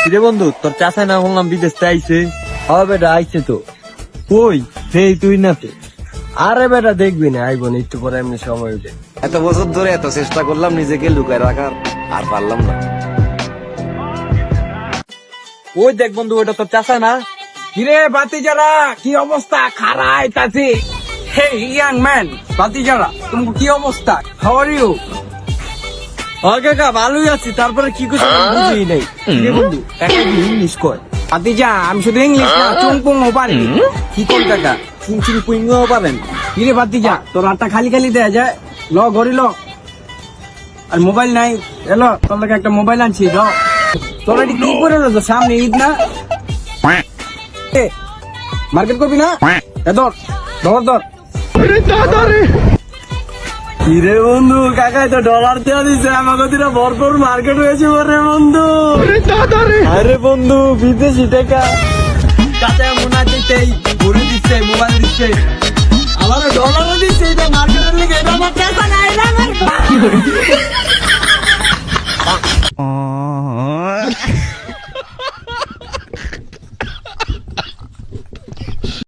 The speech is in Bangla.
কিরে বন্ধু, তোর চাচাই না বললাম বিদেশ থেকে আইছে? হ্যাঁ বেটা আইছে তো। কই সেই তুই না তো? আরে বেটা দেখবি না, আইব না একটু পরে এমনি সময় উঠে। এত বছর ধরে এত চেষ্টা করলাম নিজেকে লুকায় রাখার, আর পারলাম না। ওই দেখ বন্ধু, ওটা তোর চাচা না? কিরে বাতিজারা, কি অবস্থা? খারাই তাতে। হে ইয়াং ম্যান, বাতিজারা, তোমার কি অবস্থা? How are you? কাকা ভালোই আছি, তারপরে কি করছিস বুঝি নাই। কিরে বন্ধু, একটা ইংলিশ কয়। বাতিজা, আমি শুধু ইংলিশ না, চুংপুং ও পারি। কি কর কাকা, চুং চুং পুইংও পারেন? কিরে বাতিজা, তোর হাতটা খালি খালি দেয়া যায়। ল ঘড়ি ল। আর মোবাইল নাই, এলো তোর লাগে একটা মোবাইল আনছি। ল তোরা এটি কি করে রয়েছো? সামনে ঈদ না? মার্কেট করবি না? এ ধর ধর ধর। কিরে বন্ধু, কাকাই তো ডলার দেওয়া দিছে, আমাকে দিনে ভরপুর মার্কেট হয়েছে রে বন্ধু। আরে বন্ধু, বিদেশি টাকা চাচা মনে দিতেই ঘুরে দিচ্ছে, মোবাইল দিচ্ছে, আমার ডলারও দিচ্ছে। এটা মার্কেটের লেগে, এটা আমার টাকা নাই।